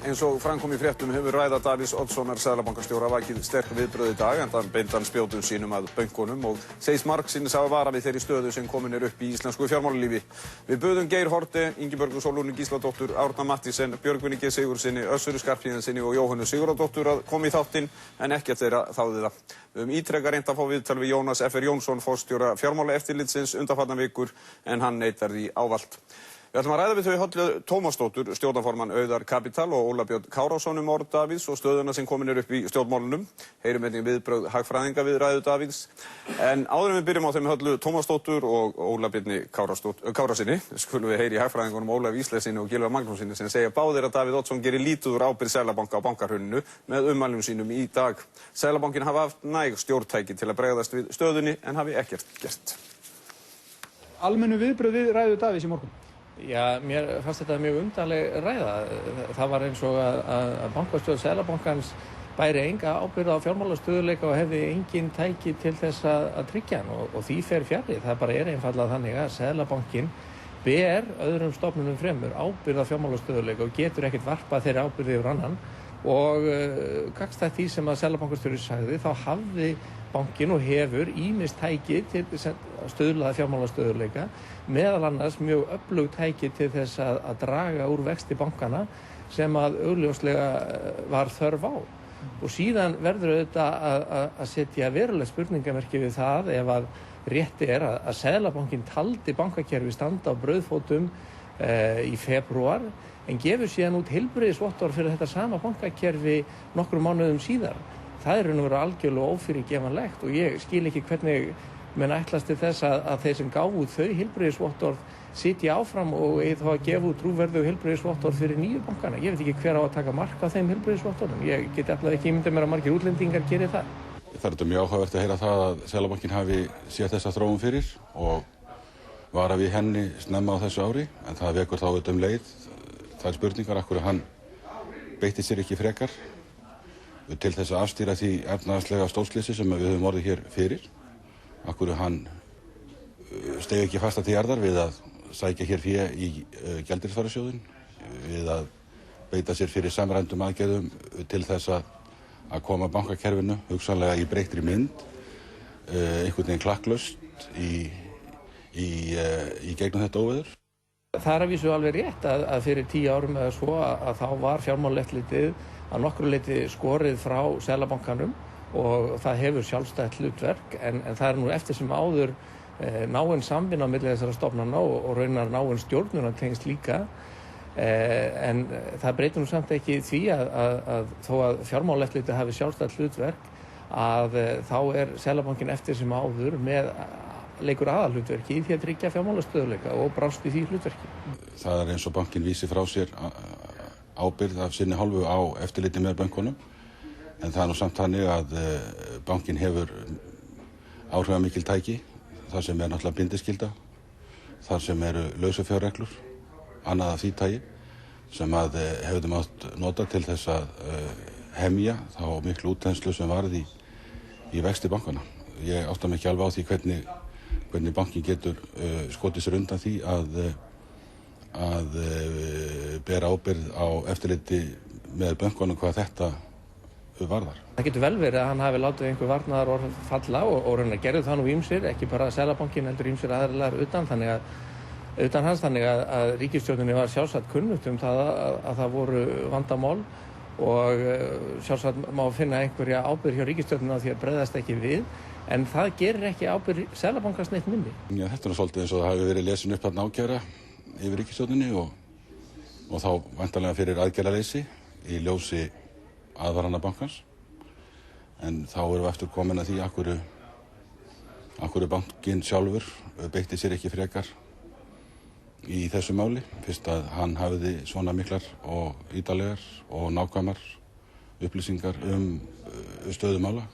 Eins og fram kom í fréttum hefur ræða Davíðs Oddssonar seðlabankastjóra vakið sterk viðbrögð í dag, enda beindi hann spjótum sínum að bönkunum og segist margsinnis hafa varað við þeirri stöðu sem komin upp í íslensku fjármálalífi. Við buðum Geir Haarde, Ingibjörgu Sólrúnu Gísladóttur, Árna Mathiesen, Björgvini G. Sigurðssyni, Össuri Skarphéðinssyni og Jóhönnu Sigurðardóttur að koma í þáttinn, en ekkert þeirra þáði það. Við höfum ítrekað reynt að fá viðtal við Jónas F. Jónsson, forstjóra Fjármálaeftirlitsins undanfarnar vikur, en hann neitar því ávallt. Við ætlum að ræða við þau Höllu Tómasdóttur, stjórnarformann Auðar Kapital og Óla Björn Kárason orð Davíðs og stöðuna sem komin upp í stjórnmálunum. Heyrum einnig viðbrögð hagfræðinga við ræðu Davíðs. En áður en við byrjum á þeim Höllu Tómasdóttur og Óla Björni Kárasyni, skulum við heyri í hagfræðingunum Ólaf Ísleifssyni og Gylfa Magnússyni sem segja báðir að Davíð Oddsson gerir lítið úr ábyrgð Seðlabanka á bankahruninu með ummælum sínum í dag. Seðlabankinn hafi haft næg stjórntæki til að bregðast við stöðunni en hafi ekkert gert. Almennu viðbrögð við ræðu Davíðs í morgun. Já, mér fannst þetta mjög undarleg ræða. Það var eins og að bankastjórn Seðlabankans bæri enga ábyrgð á fjármálastöðugleika og hefði engin tæki til þess að tryggja hann og því fer fjarri. Það bara einfaldlega þannig að Seðlabankinn ber öðrum stofnunum fremur ábyrgð á fjármálastöðugleika og getur ekkert varpað þeirri ábyrgð yfir annan og gagnstætt því sem að Seðlabankastjóri sagði þá hafði bankinn og hefur ýmis tæki til að stuðla að fjármálastöðugleika, meðal annars mjög öflug tæki til þess að draga úr vexti bankana sem að augljóslega var þörf á. Og síðan verður auðvitað að setja veruleg spurningamerki við það ef að rétt er að Seðlabankinn taldi bankakerfi standa á brauðfótum í febrúar en gefur síðan út heilbrigðisvottorð fyrir þetta sama bankakerfi nokkrum mánuðum síðar. Það er raun og veru algjörlega ófyrirgefanlegt og ég skil ekki hvernig menn ætlast til þess að þeir sem gáfu út þau heilbrigðisvottorð sitji áfram og eigi þá að gefa út trúverðug heilbrigðisvottorð fyrir nýju bankana. Ég veit ekki hver á að taka mark á þeim heilbrigðisvottorðum. Ég get ekki ímyndað mér að margir útlendingar geri það. Það er mjög áhugavert að heyra það að Seðlabankinn hafi séð þessa þróun fyrir og vara við henni snemma á þessu ári, en það vekur þá leið þær spurningar af hverju hann beitti sér ekki frekar til þess að afstýra því efnahagslega stórslysi sem við höfum orðið hér fyrir. Af hverju hann steig ekki fasta til jarðar við að sækja hér fé í gjaldeyrisvarasjóðinn, við að beita sér fyrir samræmdum aðgerðum til þess að koma bankakerfinu hugsanlega í breyttri mynd, einhvern veginn klakklaust í gegnum þetta óveður. Það er að vísu alveg rétt að fyrir 10 árum eða svo að þá var fjármálaeftirlitið að nokkru leyti skorið frá Seðlabankanum og það hefur sjálfstætt hlutverk en það er nú eftir sem áður náin samvinna á milli þessara stofnana og raunar náin stjórnunartengsl líka en það breytir nú samt ekki því að þó að fjármálaeftirlitið hafi sjálfstætt hlutverk að þá er Seðlabankinn eftir sem áður með leikur aðalhlutverki í því að tryggja fjármálastöðugleika og brást í því hlutverki. Það er eins og bankinn vísi frá sér ábyrgð af sinni hálfu á eftirliti með bönkunum en það er nú samt þannig að bankinn hefur áhrifamikil tæki þar sem er náttúrulega bindiskylda, þar sem eru lausafjárreglur, annað af því tagi sem að hefðum átt nota til þess að hemja þá miklu útþenslu sem varð í vexti bankana. Ég átta mig ekki alveg á því hvernig bankinn getur skotið sér undan því að bera ábyrgð á eftirliti með bönkunum hvað þetta varðar. Það getur vel verið að hann hafi látið einhver varnaðarorð falla og raunar gerðu það nú ýmsir, ekki bara Seðlabankinn heldur ýmsir aðilar utan hans, þannig að ríkisstjórninni var sjálfsagt kunnugt það að það voru vandamál og sjálfsagt má finna einhverja ábyrgð hjá ríkisstjórninni á því að bregðast ekki við, en það gerir ekki ábyrgð Seðlabankans neitt minni. Já, þetta er svolítið eins og það hafi verið lesin upp þarna ákæra yfir ríkisstjórninni og þá væntanlega fyrir aðgerðaleysi í ljósi aðvarana bankans, en þá erum við eftir komin að því af hverju bankinn sjálfur beitti sér ekki frekar í þessu máli, fyrst að hann hafiði svona miklar og ítarlegar og nákvæmar upplýsingar stöðumála.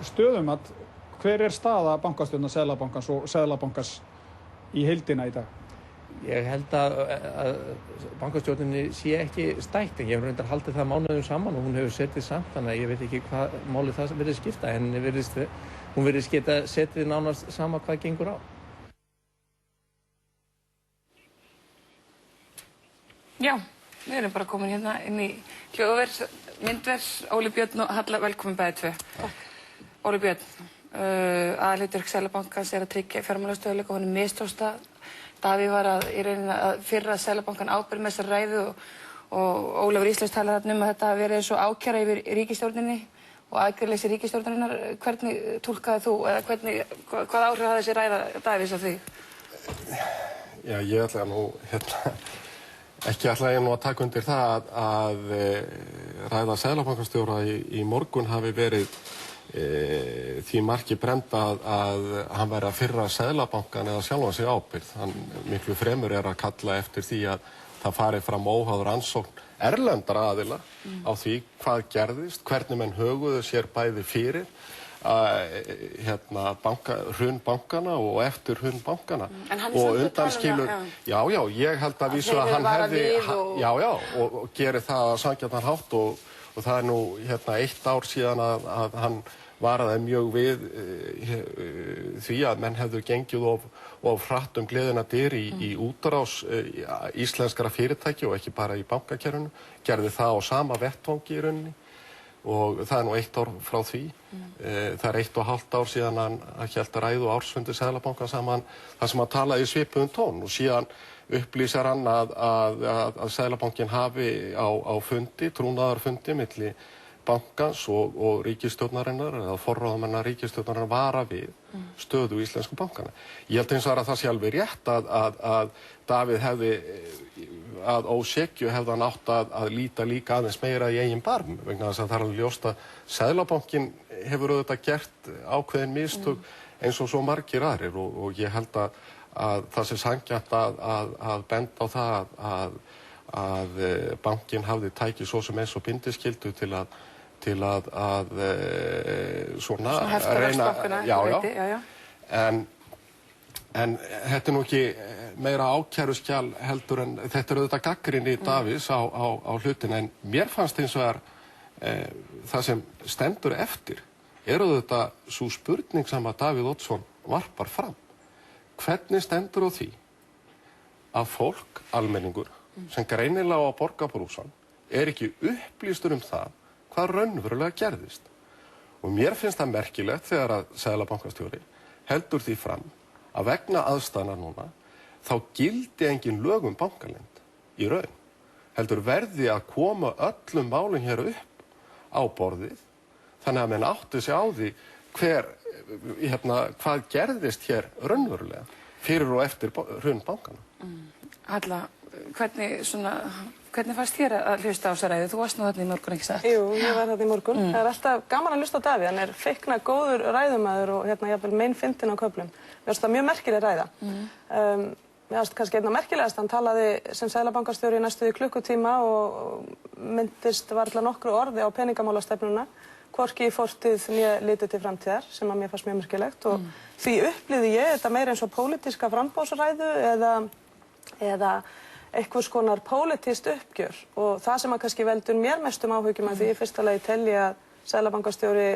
Stöðumat, hver er staða bankastjórnar Seðlabankans og Seðlabankans í heildina í dag? Ég held að bankastjórninni sé ekki stækt, en ég hef reyndar haldið það mánuðum saman og hún hefur setið samt, þannig að ég veit ekki hvað máli það verið skipta, en hún virðist geta setið nánast sama hvað gengur á. Já, Við erum bara komin hérna inn í hljóðvers, myndvers, Óli Björn og Halla, velkomin bæði tvö. Takk. Óli Björn, aðalhlutverk Seðlabankans að tryggja fjármálastöðugleika og honum mistókst að Davíð var í rauninni að firra Seðlabankann ábyrgð með þessari ræðu og Ólafur Ísleifs talar þarna að þetta hafi verið eins og ákæra yfir ríkisstjórninni og aðgerðleysi ríkisstjórnarinnar. Hvernig túlkaði þú eða hvað áhrif hafði þessi ræða Davíðs á þig? Já, ég ætla nú ekki ætla ég nú að taka undir það að ræða Seðlabankastjóra í morgun hafi verið því marki brennt að hann væri að firra Seðlabankann eða sjálfan sig ábyrgð. Hann miklu fremur að kalla eftir því að það fari fram óháð rannsókn erlendra aðila á því hvað gerðist, hvernig menn höguðu sér bæði fyrir hrun bankana og eftir hrun bankana. Og undanskilur, já, ég held að vísu að hann hefði, og gerir það að sanngjarnan hátt og það er nú 1 ár síðan að hann varaði mjög við því að menn hefðu gengið of hratt gleðina dyr í útrás íslenskra fyrirtæki og ekki bara í bankakerfinu, gerði það á sama vettvangi í rauninni og það er nú 1 ár frá því. Það er 1,5 ár síðan hann hélt ræðu á ársfundi Seðlabankans saman þar sem hann talaði í svipuðum tón og síðan upplýsir hann að Seðlabankinn hafi á fundi, trúnaðarfundi milli bankans og ríkisstjórnarinnar eða forráðamanna ríkisstjórnarinnar vara við stöðu íslensku bankana. Ég held hins vegar að það sé alveg rétt að Davíð hefði að ósekju hefði hann átt að líta líka aðeins meira í eigin barm vegna þess að það er alveg ljóst að Seðlabankinn hefur auðvitað gert ákveðin mistök eins og svo margir aðrir og ég held að það sé sanngjarnt að benda á það að bankinn hafði tæki svo sem eins og bindiskyldu til að svona reyna, en þetta er nú ekki meira ákæruskjal heldur en þetta er auðvitað gagnrýni Davíðs á hlutina en mér fannst hins vegar það sem stendur eftir auðvitað sú spurning sem að Davíð Oddsson varpar fram. Hvernig stendur á því að fólk, almenningur, sem greinilega á að borga brúsann, ekki upplýstur það hvað raunverulega gerðist. Og mér finnst það merkilegt þegar að Seðlabankastjóri heldur því fram að vegna aðstæðna núna þá gildi engin lög bankaleynd í raun. Heldur verði að koma öllum málum hér upp á borðið þannig að menn átti sig á því hvað gerðist hér raunverulega fyrir og eftir hrun bankana. Halla, hvernig fannst þér að hlusta á þessa ræðu? Þú varst nú þarna í morgun, ekki satt? Jú, ég var þarna í morgun. Það er alltaf gaman að hlusta á Davíð. Hann er feikna góður ræðumaður og jafnvel meinfyndinn á köflum. Mér finnst það mjög merkileg ræða. Mér finnst kannski einna merkilegast. Hann talaði sem seðlabankastjóri í næstu klukkutíma og myndist varla nokkru orði á peningamálastefnuna, hvorki í fortíð né litið til framtíðar, sem að mér fannst mjög merkilegt. Og því upplifði ég þetta meira eins og pólitíska framboðsræðu eða einhvers konar pólitískt uppgjör og það sem að kannski veldur mér mestum áhyggjum af því í fyrsta lagi tel ég að seðlabankastjóri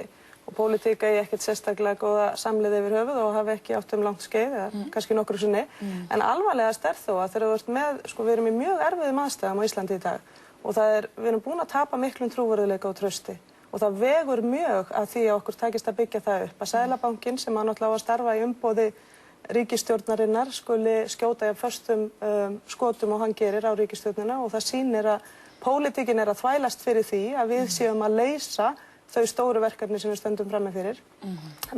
og pólitík eigi ekkert sérstaklega góða samleið yfir höfuð og hafi ekki átt langt skeið eða kannski nokkru sinni en alvarlegast þó að þegar þú ert með, við erum í mjög erfiðum aðstæðum á Íslandi í dag og við erum búin að tapa miklum trúverðugleika og trausti og það vegur mjög að því að okkur takist að byggja það upp að Seðlabankinn sem að náttúrulega á að starfa í umboði ríkisstjórnarinnar skuli skjóta föstum skotum og hann gerir á ríkisstjórnina og það sýnir að pólitíkin að þvælast fyrir því að við séum að leysa þau stóru verkefni sem við stöndum frammi fyrir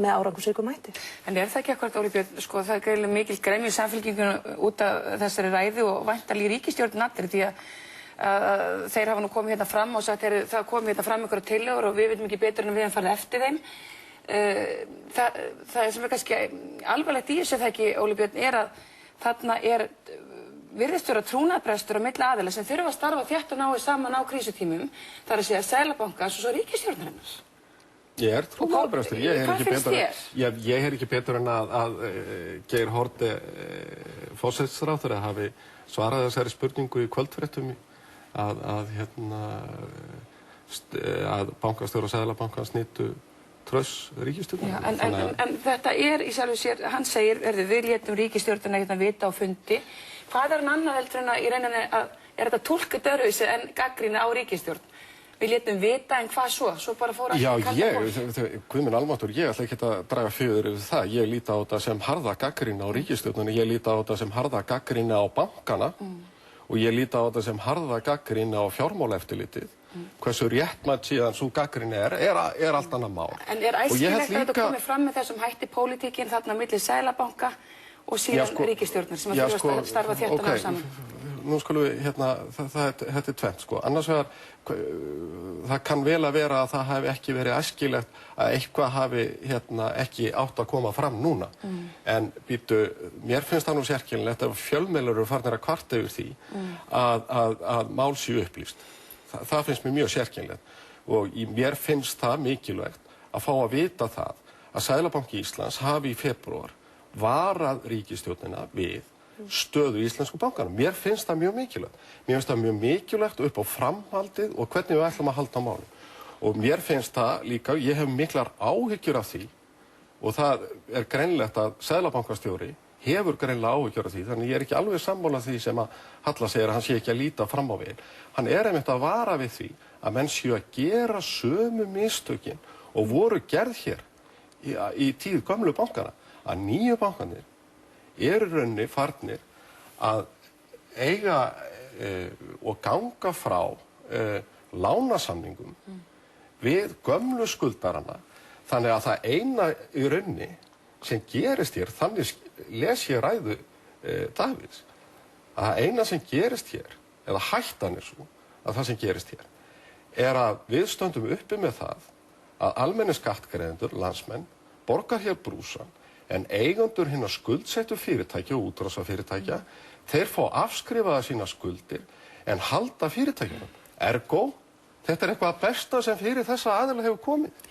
með árangursríkum hætti. En það ekki akkúrat, Óli Björn, það er greiðlega mikil gremju samfylkingunum út af þessari ræðu og væntanlega ríkisstjórnin allir því að þeir hafa nú komið hérna fram og sagt það komið hérna fram einhverja tillögur og við vitum ekki betur en við höfum farið eftir þeim. Það sem er kannski alvarlegt í þessu það ekki, Óli Björn, að þarna virðist vera trúnaðarbrestur á milli aðila sem þurfa að starfa þétt og náið saman á krísutímum, þar að segja Seðlabankans og svo ríkisstjórnarinnar. Ég er trúnaðarbrestur. Hvað finnst þér? Ég ekki betur en að Geir Haarde forsætisráðherra hafi svarað þessari spurningu í kvöldfréttum að bankastjóri og Seðlabankans nýttu tröss ríkisstjórnar. En þetta í sjálfu sér, hann segir, við létum ríkisstjórnina vita á fundi. Hvað hann annað heldur en að í rauninni að er þetta túlkað öðruvísi en gagnrýni á ríkisstjórn? Við létum vita en hvað svo? Svo bara fór allt í kalda kol? Guð minn almáttugur, ég ætla ekki að draga fjöður yfir það. Ég líti á þetta sem harða gagnrýni á ríkisstjórnina, ég líti á þetta sem harða gagnrýni á bankana og ég líti á þetta sem harða gagnrýni á fjármálaeftirlitið. Hversu réttmætt síðan svo gagnrýni er allt annað mál. En æskilegt að þetta komið fram með þessum hætti pólitíkin þarna á milli Seðlabanka og síðan ríkisstjórnar sem að þurfa að starfa þétt að ná saman? Nú skulum við, þetta tvennt, sko. Annars vegar, það kann vel að vera að það hafi ekki verið æskilegt að eitthvað hafi ekki átt að koma fram núna. En býtu, mér finnst það nú sérkennilegt að fjölmiðlar eru farnir að kvarta yfir því að mál séu upplýst. Það finnst mér mjög sérkennilegt og mér finnst það mikilvægt að fá að vita það að Seðlabanki Íslands hafi í febrúar varað ríkisstjórnina við stöðu íslensku bankana. Mér finnst það mjög mikilvægt. Mér finnst það mjög mikilvægt upp á framhaldið og hvernig við ætlum að halda málum. Og mér finnst það líka, ég hef miklar áhyggjur af því og það er greinlegt að seðlabankastjóri hefur greinilega áhyggjur af því, þannig ég er ekki alveg sammála því sem að Halla segir að hann sé ekki að líta fram á við. Hann er einmitt að vara við því að menn séu að gera sömu mistökin og voru gerð hér í tíð gömlu bankana, að nýju bankanir eru rauninni farnir að eiga og ganga frá lánasamningum við gömlu skuldarana, þannig að það eina í rauninni sem gerist hér, þannig les ég ræðu Davíðs, að það eina sem gerist hér, eða hættan er svo, að það sem gerist hér, er að við stöndum uppi með það að almennir skattgreiðendur, landsmenn, borgar hér brúsan, en eigendur hinna skuldsettu fyrirtækja og útrásarfyrirtækja, þeir fá afskrifaða sína skuldir en halda fyrirtækjunum. Ergo, þetta er eitthvað besta sem fyrir þessa aðila hefur komið.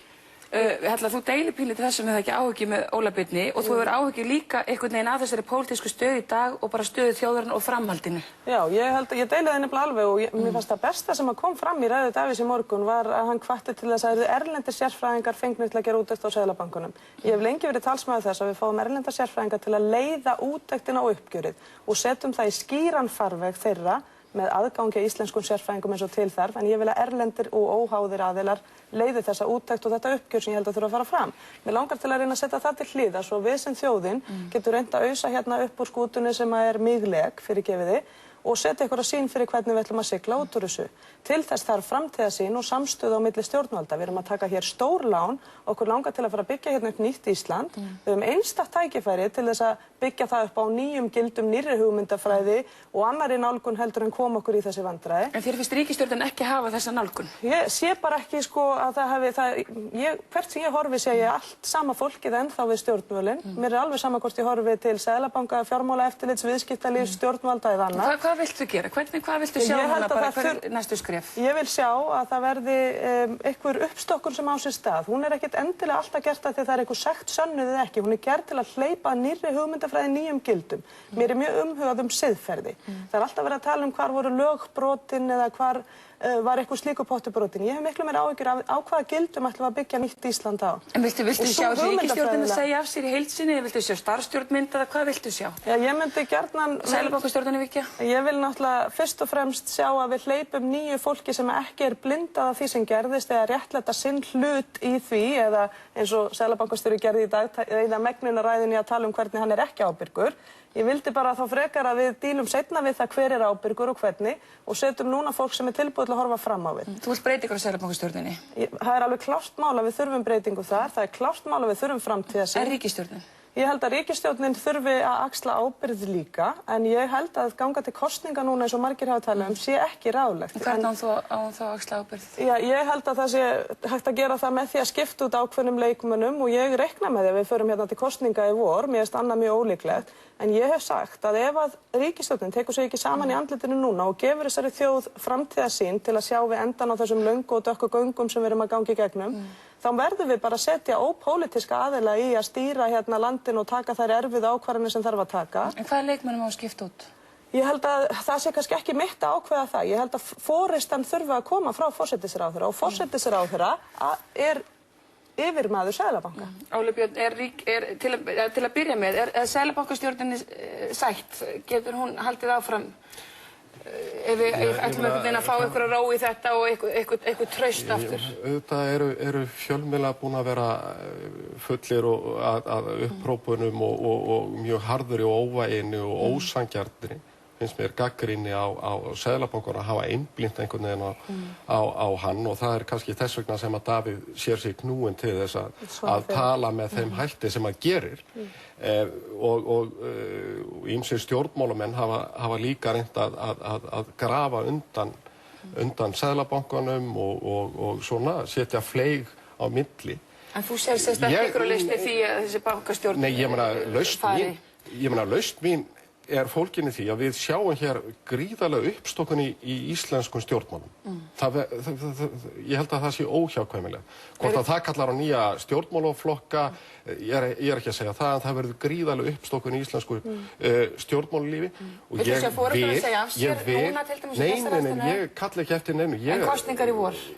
Halla, þú deilir pílið til þessum við ekki áhyggjur með Óla Birni og þú hefur áhyggjur líka einhvern veginn af þessari pólitísku stöðu í dag og bara stöðu þjóðarinnar og framhaldinu. Já, ég deili það nefnilega alveg og mér fannst það besta sem að kom fram í ræðu Davíðs í morgun var að hann hvatti til þess að erlendir sérfræðingar fengnir til að gera úttekt á Seðlabankanum. Ég hef lengi verið talsmaður þess að við fáum erlendar sérfræðingar til að leiða úttektina á uppgjörið og setjum það í skýran farveg þeirra með aðgangi íslenskum sérfræðingum eins og til þarf, en ég vil að erlendir og óháðir aðilar leiði þessa úttekt og þetta uppgjör sem ég held að þurfa að fara fram. Mér langar til að reyna að setja það til hliðar svo við sem þjóðin getur reynt að ausa hérna upp úr skútunni sem er migleg, fyrirgefiði, og setja einhverja sýn fyrir hvernig við ætlum að sigla út úr þessu. Til þess þarf framtíðarsýn og samstöð á milli stjórnvalda. Við erum að taka hér stór lán, okkur langar til að fara að byggja hérna upp nýtt Ísland. Við höfum einstakt tækifæri til þess að byggja það upp á nýjum gildum, nýrri hugmyndafræði og annarri nálgun heldur en kom okkur í þessi vandræði. En þér finnst ríkisstjórnin ekki hafa þessa nálgun? Ég sé bara ekki sko að það hafi, hvert sem ég horfi sé ég allt sama fólkið ennþá við stjórnvölin. Mér er alveg sama hvort ég horfi til Seðlabanka, fjármálaeftirlits, viðskiptalífs, stjórnvalda eða annað. Hvað viltu gera? Hvað viltu sjá núna bara hver næstu skref? Ég vil sjá að það verði einhver uppstokkun sem á sér stað. Hún er ekkert endilega alltaf gert að því það er einhver sagt sönnuð eða ekki. Hún er gerð til að hleypa nýrri hugmyndafræði nýjum gildum. Mér er mjög umhugað siðferði. Það er alltaf verið að tala hvar voru lögbrotin eða hvar var eitthvað slíku pottubrotin. Ég hef miklu meira áhyggjur á hvaða gildum ætlum að byggja nýtt Ísland á. En viltu sjá ríkisstjórnina segja af sér í heild sinni, viltu sjá starfsstjórnmynd eða hvað viltu sjá? Já, ég myndi gjarnan Seðlabankastjórnina vikja. Ég vil náttúrulega fyrst og fremst sjá að við hleypum nýju fólki sem ekki er blindað af því sem gerðist eða réttlæta sinn hlut í því eða eins og Seðlabankastjóri gerði í dag eða megnunarræðinni að tala hvernig hann er ekki ábyrgur. Ég vildi bara þá frekar að við dílum seinna við það hver er ábyrgur og hvernig og setjum núna fólk sem er tilbúið til að horfa fram á við. Þú vilt breytingar á Seðlabankastjórninni? Það er alveg klárt mál að við þurfum breytingu þar, það er klárt mál að við þurfum framtíðarsýn. En ríkisstjórnin? Ég held að ríkisstjórnin þurfi að axla ábyrgð líka, en ég held að ganga til kosninga núna eins og margir hafa talað sé ekki ráðlegt. Hvernig á hún þá að axla ábyrgð? Já, ég held að það sé hægt að gera það með því að skipta út ákveðnum leikmönnum og ég reikna með því að við förum hérna til kosninga í vor, mér finnst annað mjög ólíklegt, en ég hef sagt að ef að ríkisstjórnin tekur sig ekki saman í andlitinu núna og gefur þessari þjóð framtíðarsýn til að sjá við endan á þessum löngu og dökku göngum sem við erum að gangi í gegnum, þá verðum við bara að setja ópólitíska aðila í að stýra hérna landinu og taka þær erfiðu ákvarðanir sem þarf að taka. En hvaða leikmönnum á að skipta út? Ég held að það sé kannski ekki mitt að ákveða það. Ég held að forystan þurfi að koma frá forsætisráðherra og forsætisráðherra er yfirmaður Seðlabanka. Óli Björn, til að byrja með, er Seðlabankastjórninni sætt? Getur hún haldið áfram ef við ætlum einhvern veginn að fá einhverja ró í þetta og eitthvað traust aftur? Auðvitað eru fjölmiðlar búin að vera fullir að upphrópunum og mjög harðri og óvæginni og ósanngjarnri, finnst mér, gagnrýni á Seðlabankann að hafa einblínt einhvern veginn á hann, og það kannski þess vegna sem að Davíð sér sig knúinn til þess að tala með þeim hætti sem hann gerir. Og ýmsir stjórnmálamenn hafa líka reynt að grafa undan Seðlabankanum og svona setja fleyg á milli. En þú sérst ekki einhverju lausn við því að þessi bankastjórn Nei, ég meina lausn mín er fólgin í því að við sjáum hér gríðarlega uppstokkun í íslenskum stjórnmálum. Ég held að það sé óhjákvæmilegt. Hvort að það kallar á nýja stjórnmálaflokka, ég er ekki að segja það, en það verður gríðarlega uppstokkun í íslensku stjórnmálulífi. Viltu sjá foreldrar segja af sér núna til dæmis í þessari aðstæðum? Nei, ég kalli ekki eftir neinu. En kosningar í vor?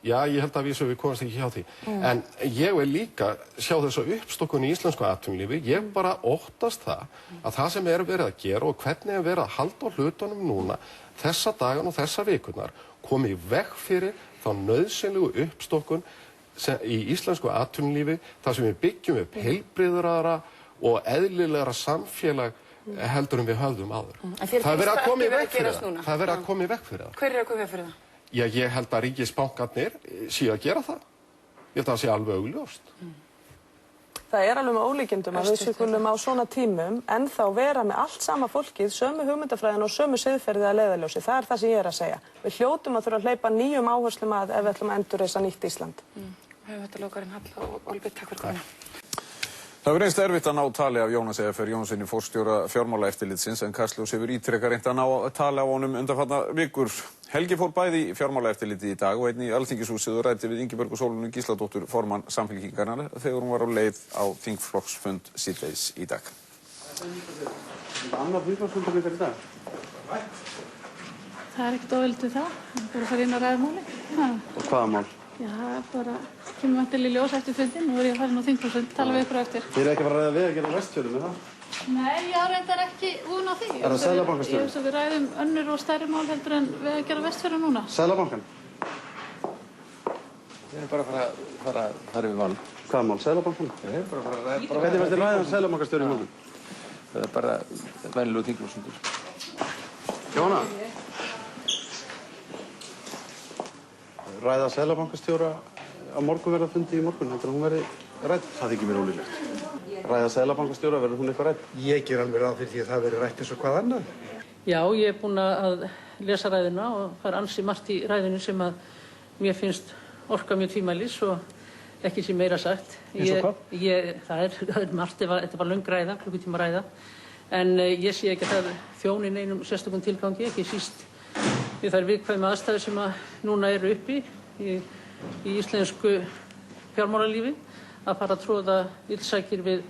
Já, ég held að við komast ekki hjá því. En ég vil líka sjá þessu uppstokkun í íslensku atvinnulífi. Ég bara óttast það sem er verið að gera og hvernig er verið að halda á hlutunum núna, þessa dagan og þessa vikunar, komi í veg fyrir þá nauðsynlegu uppstokkun í íslensku atvinnulífi, þar sem við byggjum upp heilbrigðara og eðlilegra samfélag heldur en við höfðum áður. Það er verið að koma í veg fyrir það. Það er verið að koma í veg fyrir það. Hver er að koma í veg fyrir það? Já, ég held að ríkisbankarnir séu að gera það. Ég held að það sé alveg augljóst. Það er alveg með ólíkindum að við skulum á svona tímum ennþá vera með allt sama fólkið, sömu hugmyndafræðin og sömu siðferðið að leiðarljósi. Það er það sem ég er að segja. Við hljótum að þurfa að hleypa nýjum áherslum að ef við ætlum að endurreisa nýtt Ísland. Hefur þetta Lokarinn Halla og Olbjörn, takk fyrir komuna. Það hefur reynst erfitt að ná tali af Jónasi F.R. Jónssyni, forstjóra fjármálaeftirlitsins, en Kastljós hefur ítrekað reynt að ná tali af honum undanfarna vikur. Helgi fór bæði í fjármálaeftirliti í dag og einnig í Alþingishúsið og ræddi við Ingibjörgu Sólrúnu Gísladóttur, formann Samfylkingarinnar, þegar hún var á leið á þingflokksfund síðdegis í dag. Annar þingflokksfundur ykkar í dag? Það er ekkert óöld við það. Það er bara að fara inn og ræða máli. Og hvaða mál? Já, bara kemur vantilega í ljós eftir fundin. Nú er ég að fara inn á þingflokksfund, tala við ykkur eftir. Þið eru ekki að fara að ræða Vegagerð á Vestfjörðum, er það? Nei, ég reyndar ekki von á því. Er það Seðlabankastjóri? Ég hef svo við ræðum önnur og stærri mál heldur en Vegagerð á Vestfjörðum núna. Seðlabankan? Við erum bara að fara við mál. Hvaða mál? Seðlabankan? Við erum bara að fara að ræða. Hvernig fannst þér ræðan Seðlabankastjóri í morgun? Það er bara venjulegu þingflokksfundur. Jóna? Ræða Seðlabankastjóra á morgunverðarfundi í morgun, heldur hún verði rædd? Það þykir mér ólíklegt. Ræða Seðlabankastjóra, verður hún eitthvað rædd? Ég ger alveg ráð fyrir því að það verður rætt eins og hvað annað. Já, ég er búin að lesa ræðuna og það er ansi margt í ræðinu sem að mér finnst orka mjög tvímælis og ekki sem meira sagt. Eins og hvað? Það er margt, þetta var löng ræða, klukkutíma ræða, en ég sé ekki að það þjóni neinum sérstökum tilgangi, ekki síst við þær viðkvæmu aðstæður sem að núna eru uppi í íslensku fjármálalífi, að fara að tróða illsækir við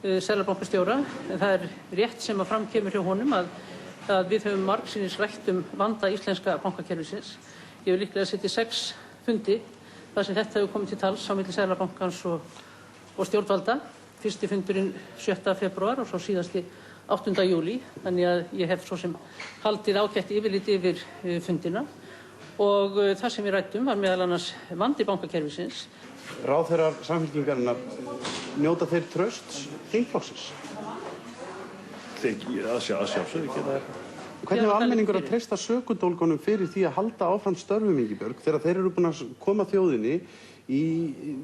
Seðlabankastjóra. En það er rétt sem að framkemur hjá honum að við höfum margsinnis rætt vanda íslenska bankakerfisins. Ég hef líklega setið 6 fundi þar sem þetta hefur komið til tals á milli Seðlabankans og stjórnvalda. Fyrsti fundurinn 7. febrúar og svo síðasti 8. júlí. Þannig að ég hef svo sem haldið ágætt yfirlit yfir fundina. Og það sem við rættum var meðal annars vandi bankakerfisins. Ráðherrar Samfylkingarinnar, njóta þeir trausts þingflokksins? Að sjálfsögðu ekki það. Hvernig er almenningur að treysta sökudólgunum fyrir því að halda áfram störfum, Ingibjörg, þegar þeir eru búin að koma þjóðinni í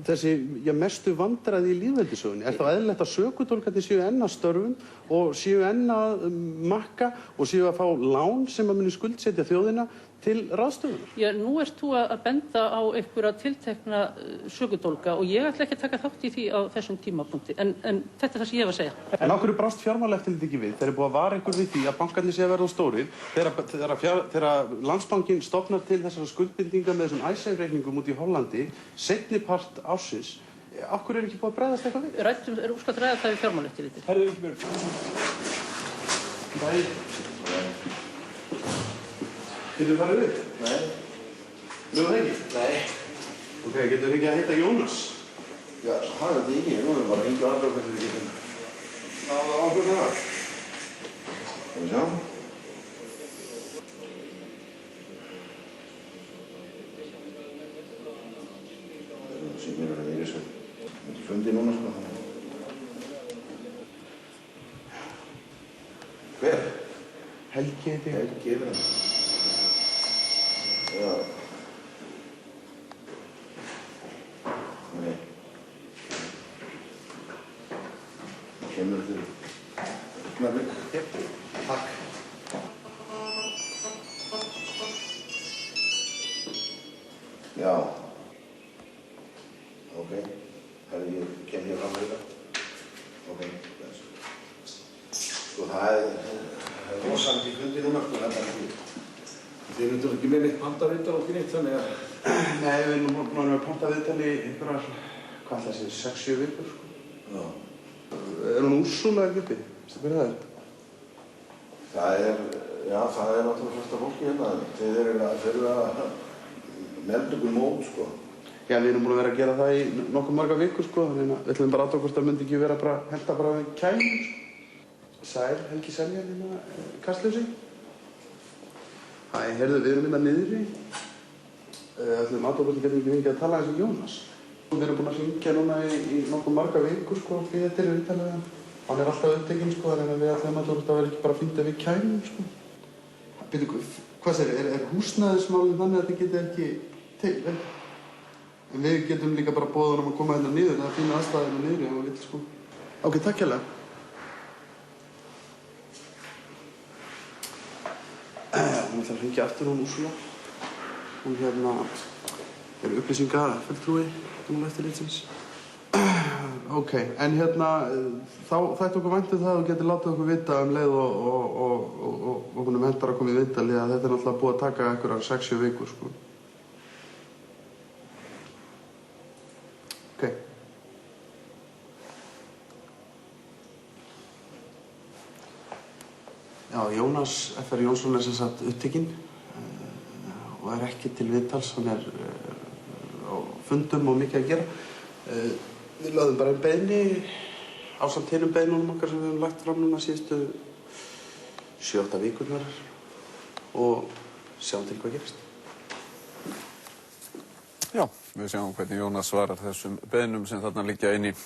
þessi mestu vandræði í lýðveldissögunni? Er þá eðlilegt að sökudólgarnir séu enn að störfum og séu enn að makka og séu að fá lán sem að muni skuldsetja þjóðina til ráðstöfunar? Já, nú ert þú að benda á einhverja tiltekna sökudólga og ég ætla ekki að taka þátt í því á þessum tímapunkti, en þetta er það sem ég hef að segja. En af hverju brást fjármálaeftirlit ekki við? Þeir eru búið að vara ykkur við því að bankarnir sé að verða stórir þegar Landsbankinn stofnar til þessara skuldbindinga með þessum Icesave-reikningum út í Hollandi seinni part ársins. Af hverju er ekki búið að bregðast eitthvað við? Er úrskat ræða það við fjármálaeftirlitið? Herðu, Ingibjörg. Getur þú farið við? Nei. Nú það ekki? Nei. Ok, getur þú ekki að heita Jónas? Já, hann er þetta ekki. Nú erum við bara að hringja á andra hvernig við getum náða á okkur það. Skal við sjá? mér að það svo mikið fundi núna, sko. Hver? Helgi heiti ég. Helgi yfir hann. Já. Nei. Kemur þér augnablik? Jep, takk. Já. Ok. Herri, ég kem hér fram líka. Ok, bless. Sko, það er rosalega í fundi núna, sko, þetta ekki. Þið erum ekki með neitt pantaviðtal og ekki neitt, þannig að... Nei, við erum búin að pantaviðtal í einhverjar, hvað ætla að segja, 6-7 vikur, sko. Já. Er hún Úrsúla ekki uppi? Veistu hver það er? Það er náttúrulega flesta fólki hérna. Þeir eru að melda ykkur mót, sko. Já, við erum búin að vera að gera það í nokkuð marga vikur, sko. Þannig að við ætlum bara aðtöku hvort það myndi ekki vera bara henta bara við kæmum, sko. Sæl, Helgi Seljan hérna, Kastljósi. Æ, heyrðu, við erum hérna niðri. Ætlum aðtöku hvort við getum ekki fengið að tala eins og Jónas. Við erum búin að hringja núna í nokkuð marga vikur, sko, fyrir þetta er viðtalið. Hann er alltaf upptekinn, sko, þannig að við ætlum að það verður ekki bara fínt ef við kæmum, sko. Býtu, hvað segir, er húsnæðismálinn þannig að þið getið ekki til? En við getum líka bara boðið honum að koma hérna niður, eða finna aðstæðina niður ef hann vill, sko. Ok, takk hérlega. Hún ætlar að hringja aftur hún Úrsúla. Hún hérna er upplýsingafulltrúi Dómafélagseftirlitsins. Ok, en hérna þá þætti okkur vænt það að þú getur látið okkur vita leið og honum hentar að koma í viðtali að þetta er náttúrulega búið að taka einhverjar 6-7 vikur, sko. Ok. Já, Jónas F.R. Jónsson er sem sagt upptekinn og er ekki til viðtals, hann er á fundum og mikið að gera. Við lögðum bara einn beiðni ásamt hinum beiðnunum okkar sem við höfum lagt fram núna síðustu 7-8 vikurnar og sjáum til hvað gerist. Já, við sjáum hvernig Jónas svarar þessum beiðnum sem þarna liggja inn í